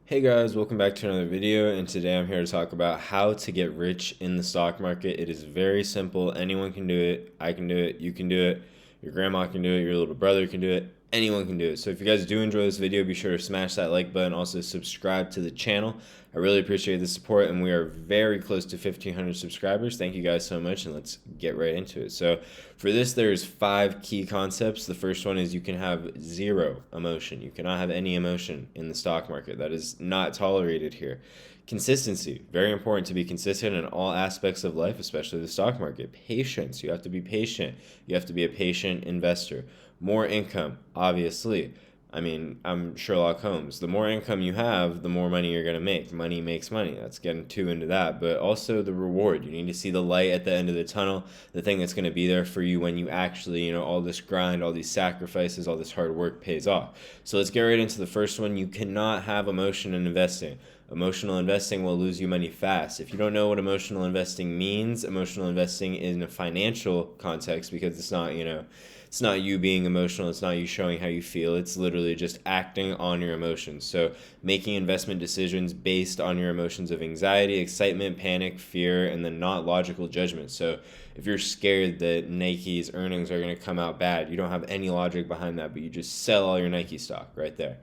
Hey guys, welcome back to another video, and today I'm here to talk about how to get rich in the stock market. It is very simple. Anyone can do it. I can do it. You can do it. Your grandma can do it. Your little brother can do it. Anyone can do it. So if you guys do enjoy this video, be sure to smash that like button. Also subscribe to the channel. I really appreciate the support, and we are very close to 1,500 subscribers. Thank you guys so much, and let's get right into it. So for this, there's 5 key concepts. The first one is you can have zero emotion. You cannot have any emotion in the stock market. That is not tolerated here. Consistency, very important to be consistent in all aspects of life, especially the stock market. Patience, you have to be patient. You have to be a patient investor. More income, obviously. I mean, I'm Sherlock Holmes. The more income you have, the more money you're going to make. Money makes money. That's getting too into that. But also the reward. You need to see the light at the end of the tunnel, the thing that's going to be there for you when you actually, all this grind, all these sacrifices, all this hard work pays off. So let's get right into the first one. You cannot have emotion in investing. Emotional investing will lose you money fast. If you don't know what emotional investing means, emotional investing in a financial context, because it's not you being emotional, it's not you showing how you feel, it's literally just acting on your emotions. So making investment decisions based on your emotions of anxiety, excitement, panic, fear, and then not logical judgment. So if you're scared that Nike's earnings are going to come out bad, you don't have any logic behind that, but you just sell all your Nike stock right there,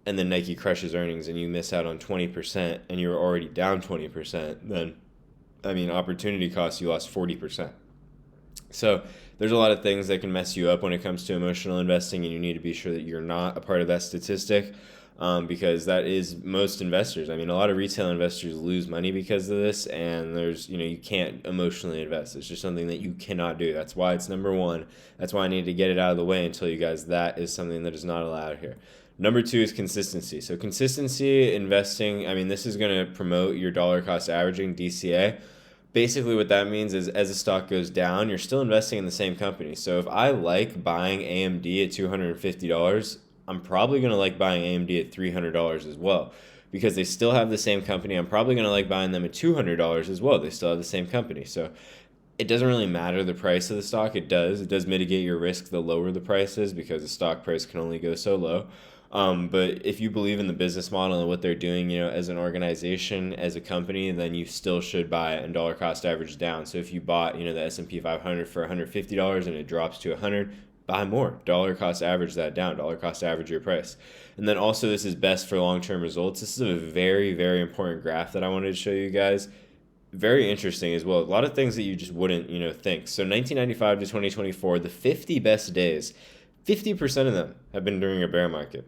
and then Nike crushes earnings and you miss out on 20% and you're already down 20%, then, opportunity cost, you lost 40%. So there's a lot of things that can mess you up when it comes to emotional investing, and you need to be sure that you're not a part of that statistic, because that is most investors. A lot of retail investors lose money because of this, and you can't emotionally invest. It's just something that you cannot do. That's why it's number one. That's why I need to get it out of the way and tell you guys that is something that is not allowed here. Number two is consistency. So consistency investing, this is going to promote your dollar cost averaging, DCA. Basically what that means is as the stock goes down, you're still investing in the same company. So if I like buying AMD at $250, I'm probably going to like buying AMD at $300 as well, because they still have the same company. I'm probably going to like buying them at $200 as well. They still have the same company. So it doesn't really matter the price of the stock. It does mitigate your risk the lower the price is, because the stock price can only go so low. But if you believe in the business model and what they're doing, as an organization, as a company, then you still should buy it and dollar cost average down. So if you bought, the S&P 500 for $150 and it drops to 100, buy more. Dollar cost average that down. Dollar cost average your price. And then also, this is best for long-term results. This is a very, very important graph that I wanted to show you guys. Very interesting as well. A lot of things that you just wouldn't, think. So 1995 to 2024, the 50 best days, 50% of them have been during a bear market.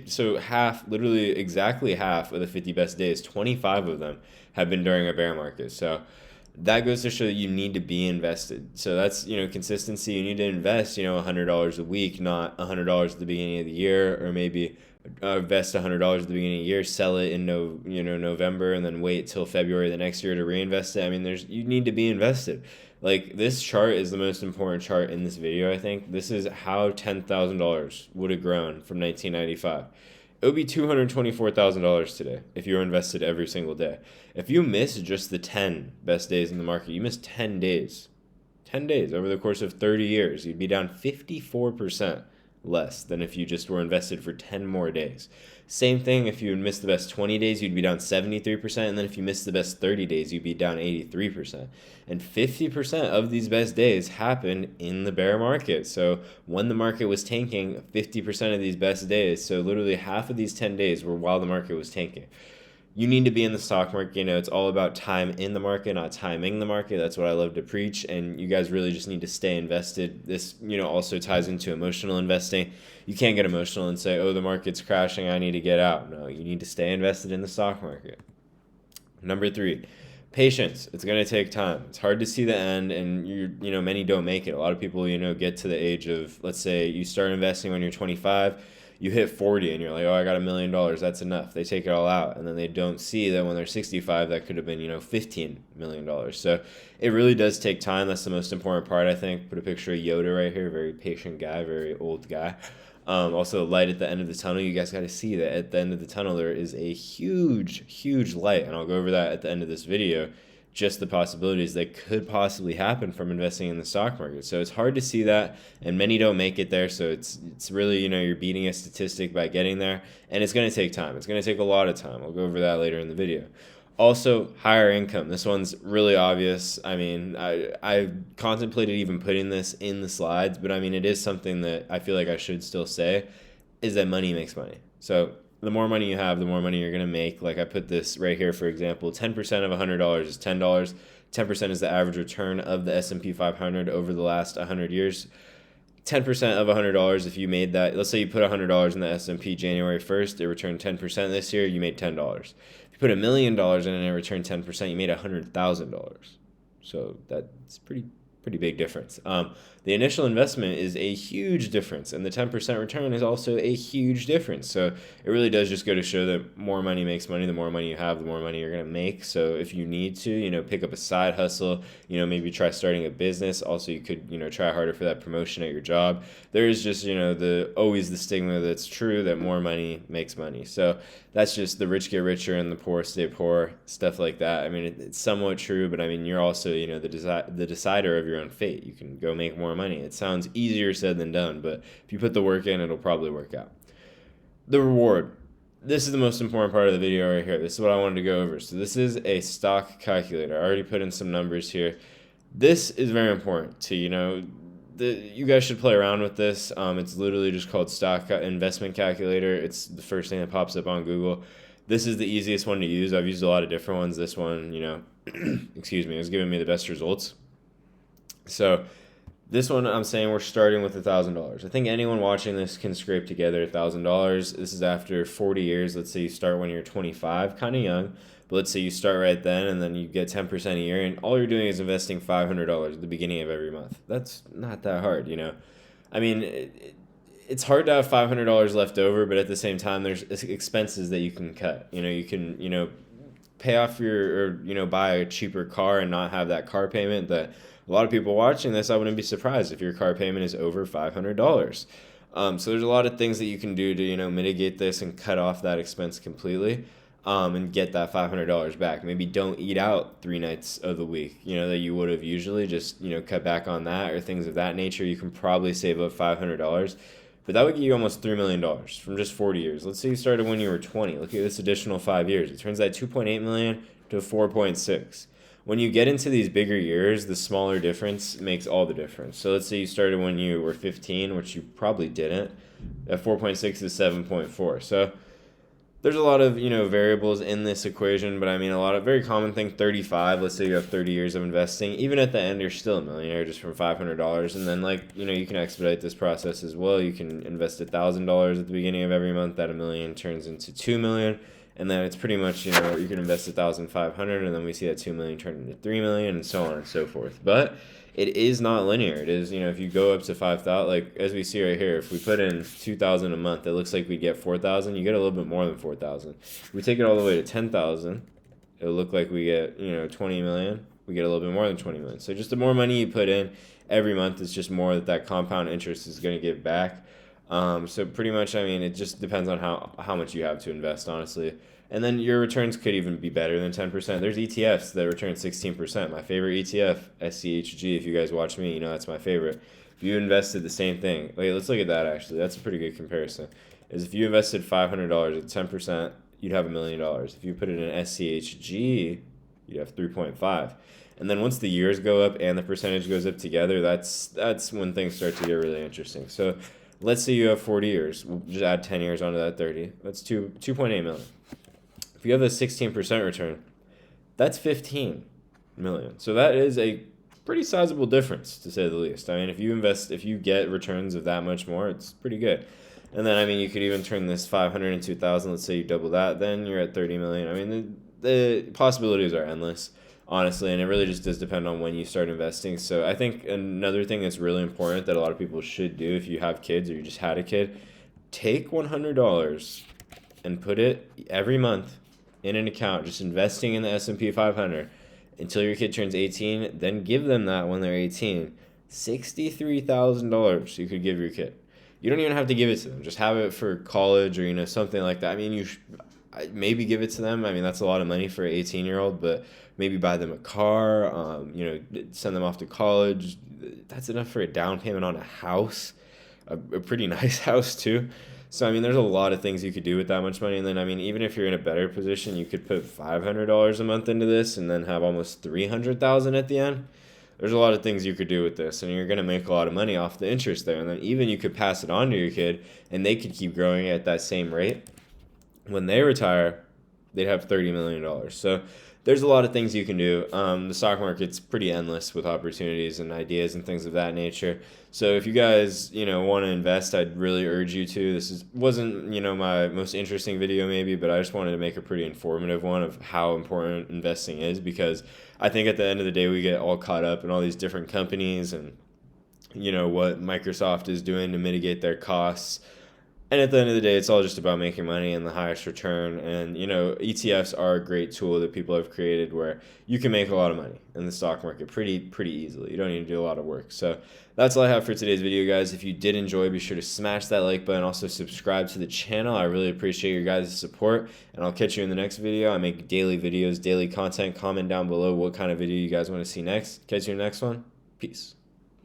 So half, literally exactly half of the 50 best days, 25 of them have been during a bear market. So that goes to show that you need to be invested. So that's, consistency. You need to invest, $100 a week, not $100 at the beginning of the year, or maybe invest $100 at the beginning of the year, sell it in November, and then wait till February the next year to reinvest it. You need to be invested. Like, this chart is the most important chart in this video, I think. This is how $10,000 would have grown from 1995. It would be $224,000 today if you were invested every single day. If you miss just the 10 best days in the market, you miss 10 days. 10 days over the course of 30 years, you'd be down 54% less than if you just were invested for 10 more days. Same thing, if you missed the best 20 days, you'd be down 73%, and then if you missed the best 30 days, you'd be down 83%. And 50% of these best days happened in the bear market. So when the market was tanking, 50% of these best days, so literally half of these 10 days were while the market was tanking. You need to be in the stock market. It's all about time in the market, not timing the market. That's what I love to preach. And you guys really just need to stay invested. This, also ties into emotional investing. You can't get emotional and say, oh, the market's crashing, I need to get out. No, you need to stay invested in the stock market. Number three, patience. It's going to take time. It's hard to see the end, and many don't make it. A lot of people, get to the age of, let's say you start investing when you're 25, you hit 40 and you're like, oh, I got $1 million. That's enough. They take it all out. And then they don't see that when they're 65, that could have been, $15 million. So it really does take time. That's the most important part, I think. Put a picture of Yoda right here. Very patient guy, very old guy. Also, light at the end of the tunnel. You guys got to see that at the end of the tunnel, there is a huge, huge light. And I'll go over that at the end of this video. just the possibilities that could possibly happen from investing in the stock market. So it's hard to see that, and many don't make it there. So it's really, you're beating a statistic by getting there, and it's going to take time. It's going to take a lot of time. I'll go over that later in the video. Also, higher income. This one's really obvious. I mean, I contemplated even putting this in the slides, but I mean, it is something that I feel like I should still say, is that money makes money. So the more money you have, the more money you're going to make. Like I put this right here, for example, 10% of $100 is $10. 10% is the average return of the S&P 500 over the last 100 years. 10% of $100, if you made that, let's say you put $100 in the S&P January 1st, it returned 10% this year, you made $10. If you put $1 million in and it returned 10%, you made $100,000. So that's pretty big difference. The initial investment is a huge difference, and the 10% return is also a huge difference. So it really does just go to show that more money makes money. The more money you have, the more money you're going to make. So if you need to, pick up a side hustle, maybe try starting a business. Also, you could, try harder for that promotion at your job. There is just, always the stigma that's true that more money makes money. So that's just the rich get richer and the poor stay poor, stuff like that. I mean, it's somewhat true, but I mean, you're also, the decider of your own fate. You can go make more money. It sounds easier said than done, but if you put the work in, it'll probably work out. The reward. This is the most important part of the video right here. This is what I wanted to go over. So this is a stock calculator. I already put in some numbers here. This is very important to, you guys should play around with this. It's literally just called stock investment calculator. It's the first thing that pops up on Google. This is the easiest one to use. I've used a lot of different ones. This one, excuse me, is giving me the best results. So this one, I'm saying we're starting with $1,000. I think anyone watching this can scrape together $1,000. This is after 40 years. Let's say you start when you're 25, kind of young. But let's say you start right then, and then you get 10% a year, and all you're doing is investing $500 at the beginning of every month. That's not that hard, I mean, it's hard to have $500 left over, but at the same time, there's expenses that you can cut. You can, pay off buy a cheaper car and not have that car payment that a lot of people watching this, I wouldn't be surprised if your car payment is over $500. So there's a lot of things that you can do to, mitigate this and cut off that expense completely. And get that $500 back. Maybe don't eat out 3 nights of the week, that you would have usually. Just, cut back on that or things of that nature. You can probably save up $500. But that would get you almost $3 million from just 40 years. Let's say you started when you were 20. Look at this additional 5 years. It turns that $2.8 million to $4.6. When you get into these bigger years, the smaller difference makes all the difference. So let's say you started when you were 15, which you probably didn't. That 4.6 is 7.4. So there's a lot of, variables in this equation, but I mean, a lot of very common thing, 35, let's say you have 30 years of investing. Even at the end, you're still a millionaire just from $500. And then you can expedite this process as well. You can invest $1,000 at the beginning of every month. That $1 million turns into $2 million. And then it's pretty much, you can invest $1,500 and then we see that $2 million turn into $3 million and so on and so forth. But it is not linear. It is, if you go up to 5,000, like as we see right here, if we put in 2,000 a month, it looks like we get 4,000. You get a little bit more than 4,000. If we take it all the way to 10,000, it'll look like we get, 20 million. We get a little bit more than 20 million. So just the more money you put in every month, it's just more that compound interest is going to give back. So pretty much, I mean, it just depends on how much you have to invest, honestly. And then your returns could even be better than 10%. There's ETFs that return 16%. My favorite ETF, SCHG, if you guys watch me, that's my favorite. If you invested the same thing, wait, let's look at that actually. That's a pretty good comparison. Is if you invested $500 at 10%, you'd have $1 million. If you put it in SCHG, you'd have 3.5. And then once the years go up and the percentage goes up together, that's when things start to get really interesting. So let's say you have 40 years. We'll just add 10 years onto that 30. That's 2.8 million. If you have a 16% return, that's 15 million. So that is a pretty sizable difference, to say the least. I mean, if you get returns of that much more, it's pretty good. And then, I mean, you could even turn this 500 into 1,000. Let's say you double that, then you're at 30 million. I mean, the possibilities are endless, honestly, and it really just does depend on when you start investing. So I think another thing that's really important that a lot of people should do if you have kids or you just had a kid, take $100 and put it every month in an account, just investing in the S&P 500 until your kid turns 18, then give them that when they're 18. $63,000 you could give your kid. You don't even have to give it to them. Just have it for college or, something like that. I mean, maybe give it to them. I mean, that's a lot of money for an 18-year-old, but maybe buy them a car, send them off to college. That's enough for a down payment on a house, a pretty nice house too. So, I mean, there's a lot of things you could do with that much money. And then, I mean, even if you're in a better position, you could put $500 a month into this and then have almost 300,000 at the end. There's a lot of things you could do with this, and you're going to make a lot of money off the interest there. And then even you could pass it on to your kid, and they could keep growing at that same rate. When they retire, they'd have $30 million. So there's a lot of things you can do. The stock market's pretty endless with opportunities and ideas and things of that nature. So if you guys, want to invest, I'd really urge you to. Wasn't my most interesting video maybe, but I just wanted to make a pretty informative one of how important investing is, because I think at the end of the day we get all caught up in all these different companies and what Microsoft is doing to mitigate their costs. And at the end of the day, it's all just about making money and the highest return. And, ETFs are a great tool that people have created where you can make a lot of money in the stock market pretty easily. You don't need to do a lot of work. So that's all I have for today's video, guys. If you did enjoy, be sure to smash that like button. Also, subscribe to the channel. I really appreciate your guys' support. And I'll catch you in the next video. I make daily videos, daily content. Comment down below what kind of video you guys want to see next. Catch you in the next one. Peace.